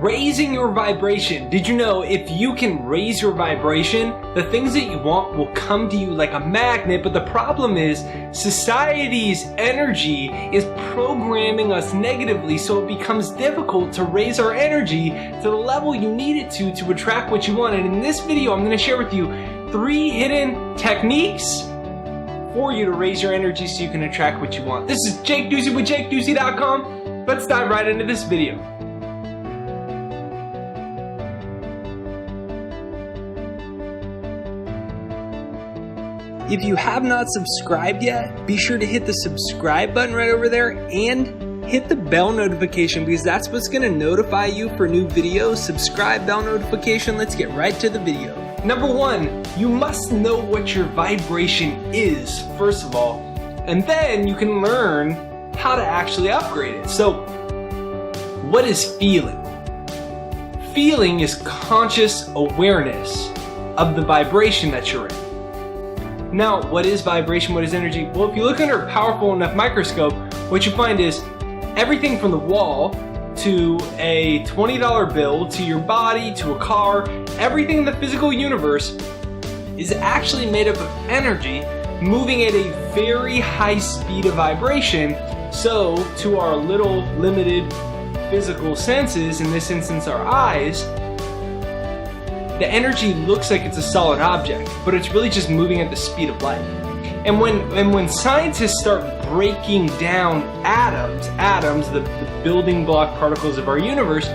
raising your vibration. Did you know if you can raise your vibration, the things that you want will come to you like a magnet? But the problem is society's energy is programming us negatively, so it becomes difficult to raise our energy to the level you need it to attract what you want. And in this video, I'm going to share with you 3 hidden techniques for you to raise your energy so you can attract what you want. This is Jake Ducey with JakeDucey.com. Let's dive right into this video. If you have not subscribed yet, be sure to hit the subscribe button right over there and hit the bell notification, because that's what's going to notify you for new videos. Subscribe, bell notification. Let's get right to the video. Number 1, you must know what your vibration is, first of all, and then you can learn how to actually upgrade it. So, what is feeling? Feeling is conscious awareness of the vibration that you're in. Now, what is vibration? What is energy? Well, if you look under a powerful enough microscope, what you find is everything from the wall to a $20 bill to your body to a car, everything in the physical universe is actually made up of energy moving at a very high speed of vibration. So, to our little limited physical senses, in this instance our eyes, the energy looks like it's a solid object, but it's really just moving at the speed of light. And when scientists start breaking down atoms, the building block particles of our universe,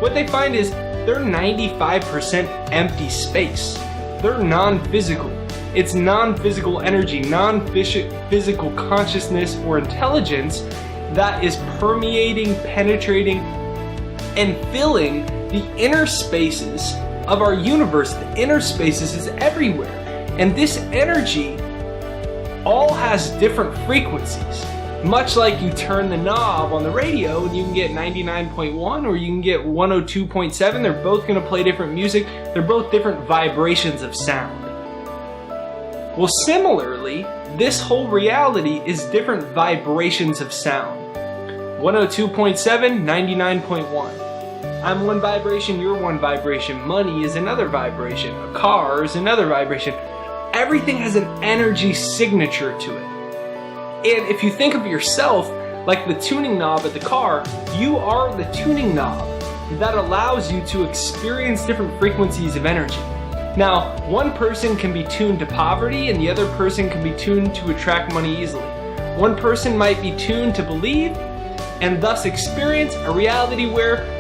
what they find is they're 95% empty space. They're non-physical. It's non-physical energy, non-physical consciousness or intelligence that is permeating, penetrating, and filling the inner spaces of our universe. The inner spaces is everywhere, and this energy all has different frequencies. Much like you turn the knob on the radio and you can get 99.1 or you can get 102.7, they're both going to play different music. They're both different vibrations of sound. Well, similarly, this whole reality is different vibrations of sound. 102.7, 99.1. I'm one vibration, you're one vibration. Money is another vibration. A car is another vibration. Everything has an energy signature to it. And if you think of yourself like the tuning knob at the car, you are the tuning knob that allows you to experience different frequencies of energy. Now, one person can be tuned to poverty and the other person can be tuned to attract money easily. One person might be tuned to believe and thus experience a reality where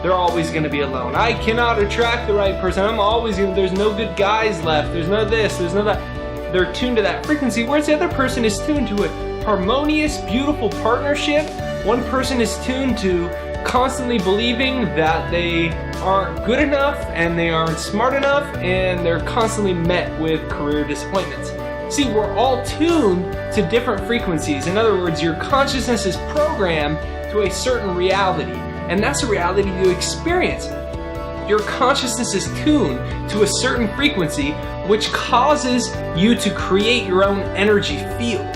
they're always going to be alone. I cannot attract the right person. There's no good guys left. There's no this, there's no that. They're tuned to that frequency, whereas the other person is tuned to a harmonious, beautiful partnership. One person is tuned to constantly believing that they aren't good enough and they aren't smart enough, and they're constantly met with career disappointments. See, we're all tuned to different frequencies. In other words, your consciousness is programmed to a certain reality. And that's a reality you experience. Your consciousness is tuned to a certain frequency, which causes you to create your own energy field.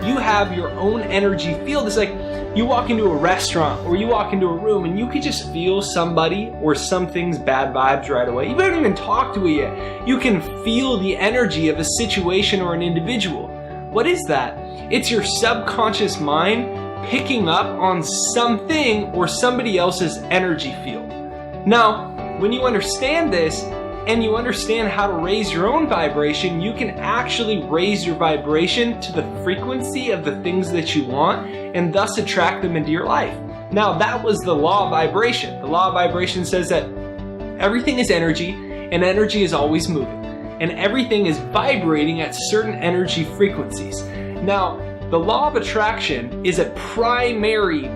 You have your own energy field. It's like you walk into a restaurant or you walk into a room and you could just feel somebody or something's bad vibes right away. You haven't even talked to it yet. You can feel the energy of a situation or an individual. What is that? It's your subconscious mind picking up on something or somebody else's energy field. Now, when you understand this and you understand how to raise your own vibration, you can actually raise your vibration to the frequency of the things that you want and thus attract them into your life. Now, that was the law of vibration. The law of vibration says that everything is energy and energy is always moving, and everything is vibrating at certain energy frequencies. Now, the law of attraction is a primary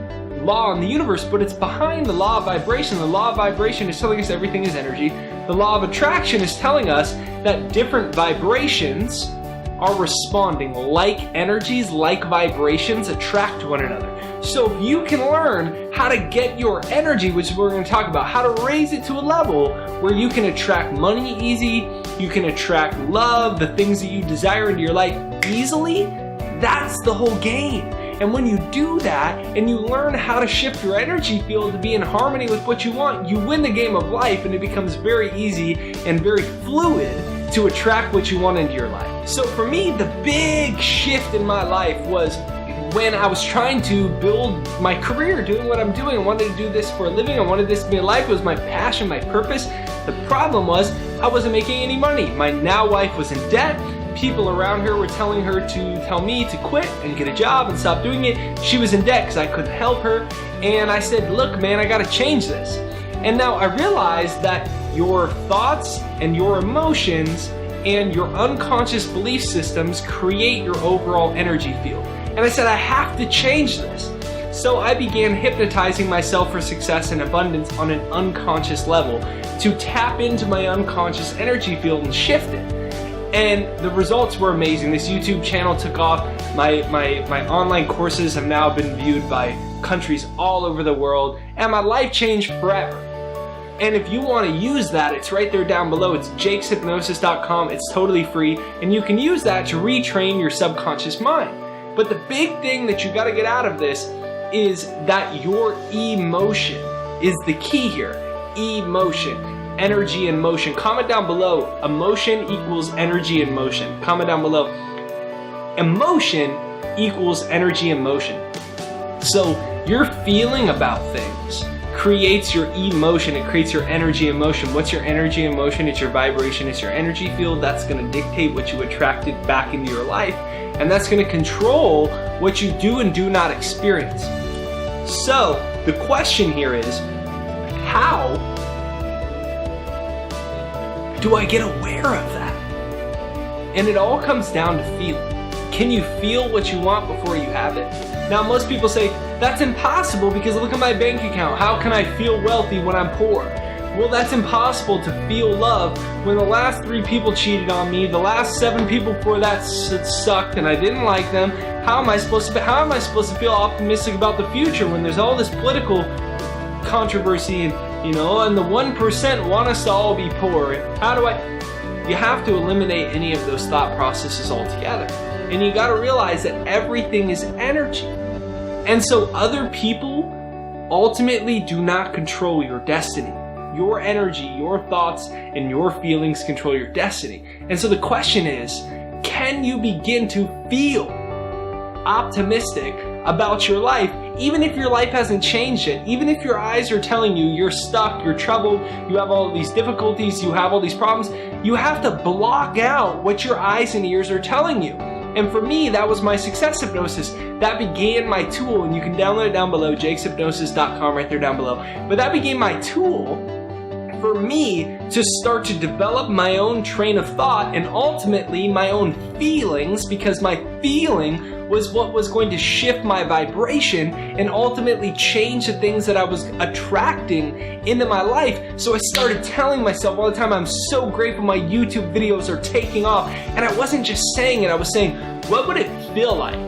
law in the universe, but it's behind the law of vibration. The law of vibration is telling us everything is energy. The law of attraction is telling us that different vibrations are responding. Like energies, like vibrations attract one another. So if you can learn how to get your energy, which we're going to talk about, how to raise it to a level where you can attract money easy, you can attract love, the things that you desire into your life easily, that's the whole game. And when you do that and you learn how to shift your energy field to be in harmony with what you want, you win the game of life, and it becomes very easy and very fluid to attract what you want into your life. So for me, the big shift in my life was when I was trying to build my career, doing what I'm doing. I wanted to do this for a living. I wanted this to be a life. It was my passion, my purpose. The problem was I wasn't making any money. My now wife was in debt. People around her were telling her to tell me to quit and get a job and stop doing it. She was in debt because I couldn't help her. And I said, look, man, I got to change this. And now I realized that your thoughts and your emotions and your unconscious belief systems create your overall energy field. And I said, I have to change this. So I began hypnotizing myself for success and abundance on an unconscious level to tap into my unconscious energy field and shift it. And the results were amazing. This YouTube channel took off. My online courses have now been viewed by countries all over the world, and my life changed forever. And if you want to use that, it's right there down below. It's jakeshypnosis.com. It's totally free, and you can use that to retrain your subconscious mind. But the big thing that you got to get out of this is that your emotion is the key here. Emotion, energy and motion. Comment down below. Emotion equals energy and motion. Comment down below. Emotion equals energy and motion. So your feeling about things creates your emotion. It creates your energy and motion. What's your energy and motion? It's your vibration. It's your energy field. That's going to dictate what you attracted back into your life. And that's going to control what you do and do not experience. So the question here is, how do I get aware of that? And it all comes down to feeling. Can you feel what you want before you have it? Now, most people say, that's impossible because look at my bank account. How can I feel wealthy when I'm poor? Well, that's impossible to feel love when the last 3 people cheated on me, the last 7 people before that sucked and I didn't like them. How am I supposed to feel optimistic about the future when there's all this political controversy and the 1% want us to all be poor? You have to eliminate any of those thought processes altogether. And you got to realize that everything is energy. And so other people ultimately do not control your destiny. Your energy, your thoughts, and your feelings control your destiny. And so the question is, can you begin to feel optimistic about your life, even if your life hasn't changed yet? Even if your eyes are telling you you're stuck, you're troubled, you have all these difficulties, you have all these problems, you have to block out what your eyes and ears are telling you. And for me, that was my success hypnosis. That began my tool, and you can download it down below, jakeshypnosis.com, right there down below. But that became my tool for me to start to develop my own train of thought and ultimately my own feelings, because my feeling was what was going to shift my vibration and ultimately change the things that I was attracting into my life. So I started telling myself all the time, I'm so grateful my YouTube videos are taking off. And I wasn't just saying it, I was saying, what would it feel like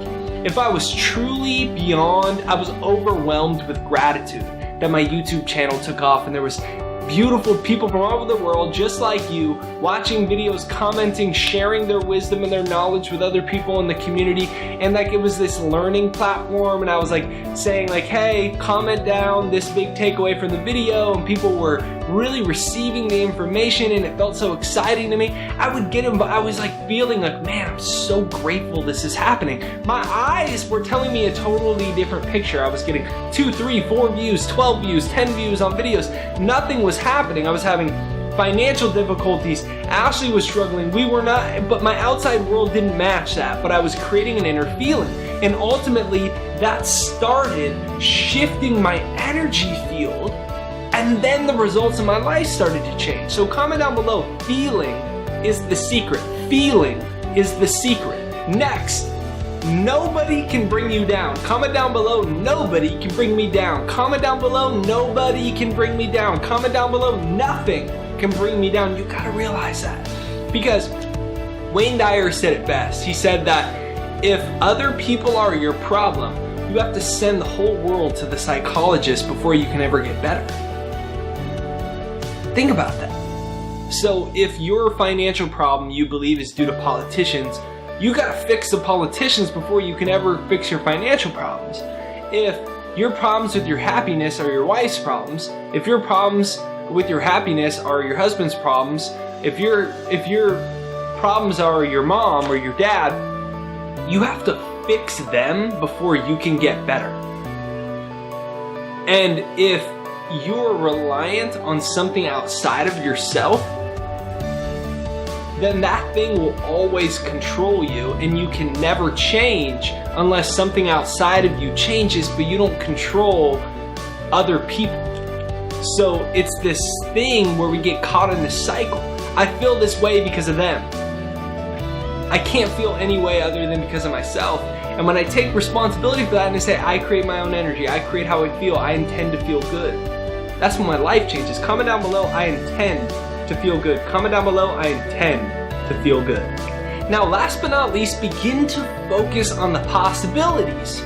if I was truly I was overwhelmed with gratitude that my YouTube channel took off and there was beautiful people from all over the world just like you watching videos, commenting, sharing their wisdom and their knowledge with other people in the community. And like it was this learning platform, and I was like saying like, hey, comment down this big takeaway from the video, and people were really receiving the information and it felt so exciting to me. I would get them, but I was like feeling like, man, I'm so grateful this is happening. My eyes were telling me a totally different picture. I was getting 2, 3, 4 views, 12 views, 10 views on videos. Nothing was happening. I was having financial difficulties. Ashley was struggling. We were not, but my outside world didn't match that, but I was creating an inner feeling. And ultimately that started shifting my energy field, and then the results of my life started to change. So comment down below, feeling is the secret. Feeling is the secret. Next, nobody can bring you down. Comment down below, nobody can bring me down. Comment down below, nobody can bring me down. Comment down below, nothing can bring me down. You gotta realize that. Because Wayne Dyer said it best. He said that if other people are your problem, you have to send the whole world to the psychologist before you can ever get better. Think about that. So if your financial problem you believe is due to politicians, you gotta fix the politicians before you can ever fix your financial problems. If your problems with your happiness are your wife's problems, if your problems with your happiness are your husband's problems, if your problems are your mom or your dad, you have to fix them before you can get better. And if you're reliant on something outside of yourself, then that thing will always control you, and you can never change unless something outside of you changes, but you don't control other people. So it's this thing where we get caught in this cycle. I feel this way because of them. I can't feel any way other than because of myself. And when I take responsibility for that and I say, I create my own energy, I create how I feel, I intend to feel good. That's when my life changes. Comment down below, I intend to feel good. Comment down below, I intend to feel good. Now, last but not least, begin to focus on the possibilities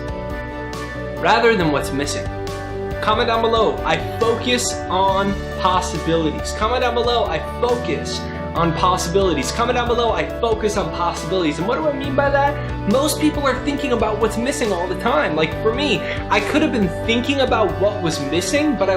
rather than what's missing. Comment down below, I focus on possibilities. Comment down below, I focus on possibilities. Comment down below, I focus on possibilities. And what do I mean by that? Most people are thinking about what's missing all the time. Like for me, I could have been thinking about what was missing, but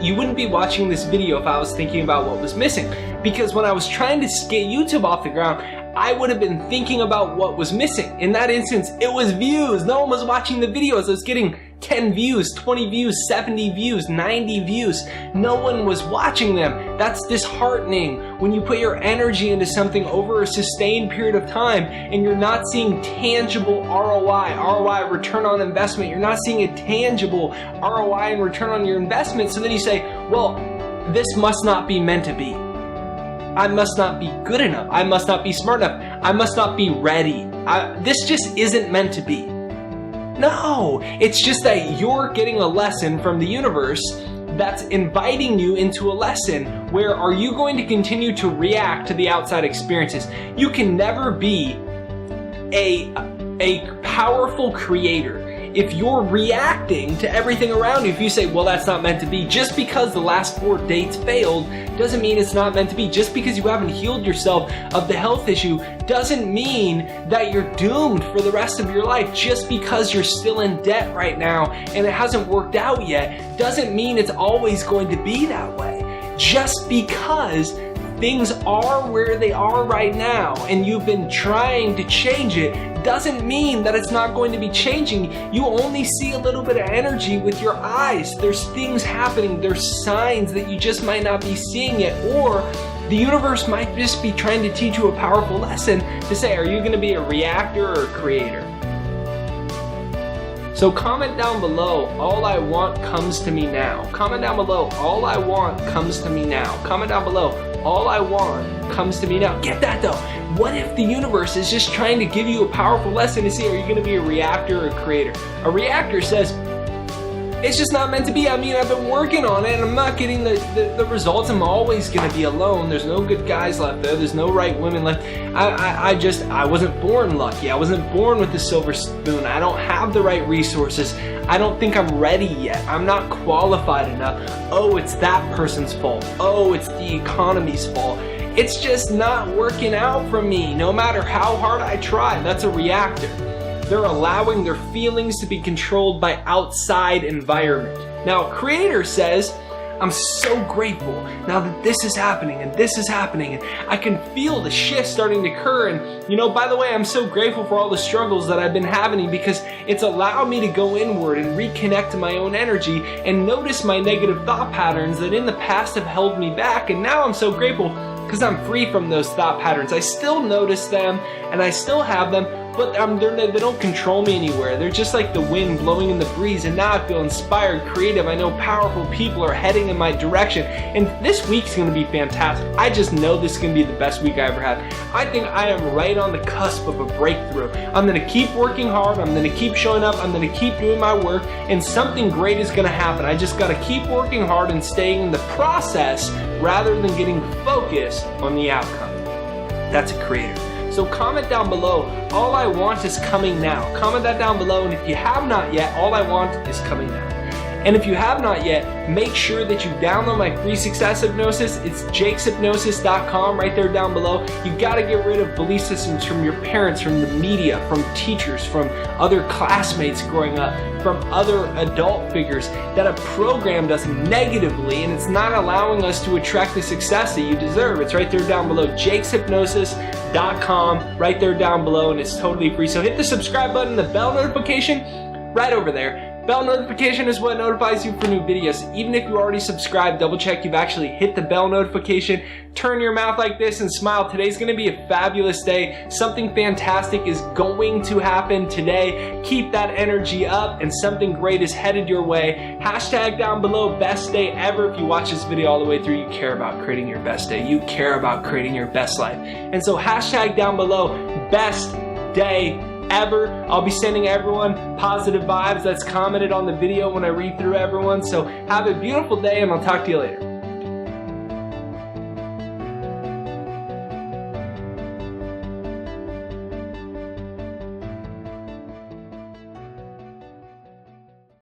you wouldn't be watching this video if I was thinking about what was missing. Because when I was trying to get YouTube off the ground, I would have been thinking about what was missing. In that instance, it was views. No one was watching the videos. I was getting 10 views, 20 views, 70 views, 90 views. No one was watching them. That's disheartening when you put your energy into something over a sustained period of time and you're not seeing tangible ROI, return on investment. You're not seeing a tangible ROI and return on your investment. So then you say, well, this must not be meant to be. I must not be good enough. I must not be smart enough. I must not be ready. This just isn't meant to be. No, it's just that you're getting a lesson from the universe that's inviting you into a lesson where are you going to continue to react to the outside experiences. You can never be a powerful creator if you're reacting to everything around you. If you say, well, that's not meant to be, just because the last 4 dates failed doesn't mean it's not meant to be. Just because you haven't healed yourself of the health issue doesn't mean that you're doomed for the rest of your life. Just because you're still in debt right now and it hasn't worked out yet doesn't mean it's always going to be that way. Just because things are where they are right now and you've been trying to change it doesn't mean that it's not going to be changing. You only see a little bit of energy with your eyes. There's things happening. There's signs that you just might not be seeing yet, or the universe might just be trying to teach you a powerful lesson to say, are you going to be a reactor or a creator? So comment down below, all I want comes to me now. Comment down below, all I want comes to me now. Comment down below, all I want comes to me now. Get that though. What if the universe is just trying to give you a powerful lesson to see, are you going to be a reactor or a creator? A reactor says, it's just not meant to be. I mean, I've been working on it and I'm not getting the results. I'm always going to be alone. There's no good guys left there. There's no right women left. I wasn't born lucky. I wasn't born with the silver spoon. I don't have the right resources. I don't think I'm ready yet. I'm not qualified enough. Oh, it's that person's fault. Oh, it's the economy's fault. It's just not working out for me, no matter how hard I try. That's a reactor. They're allowing their feelings to be controlled by outside environment. Now, a creator says, I'm so grateful now that this is happening and this is happening and I can feel the shift starting to occur. And you know, by the way, I'm so grateful for all the struggles that I've been having because it's allowed me to go inward and reconnect to my own energy and notice my negative thought patterns that in the past have held me back. And now I'm so grateful because I'm free from those thought patterns. I still notice them and I still have them, but they don't control me anywhere. They're just like the wind blowing in the breeze, and now I feel inspired, creative. I know powerful people are heading in my direction, and this week's gonna be fantastic. I just know this is gonna be the best week I ever had. I think I am right on the cusp of a breakthrough. I'm gonna keep working hard, I'm gonna keep showing up, I'm gonna keep doing my work, and something great is gonna happen. I just gotta keep working hard and staying in the process rather than getting focused on the outcome. That's a creator. So comment down below, all I want is coming now. Comment that down below, and if you have not yet, all I want is coming now. And if you have not yet, make sure that you download my free success hypnosis. It's jakeshypnosis.com right there down below. You got to get rid of belief systems from your parents, from the media, from teachers, from other classmates growing up, from other adult figures that have programmed us negatively, and it's not allowing us to attract the success that you deserve. It's right there down below, jakeshypnosis.com right there down below, and it's totally free. So hit the subscribe button, the bell notification right over there. Bell notification is what notifies you for new videos. Even if you already subscribed, double check you've actually hit the bell notification. Turn your mouth like this and smile. Today's going to be a fabulous day. Something fantastic is going to happen today. Keep that energy up, and something great is headed your way. Hashtag down below, best day ever. If you watch this video all the way through, you care about creating your best day. You care about creating your best life. And so hashtag down below, best day ever. I'll be sending everyone positive vibes that's commented on the video when I read through everyone. So have a beautiful day, and I'll talk to you later.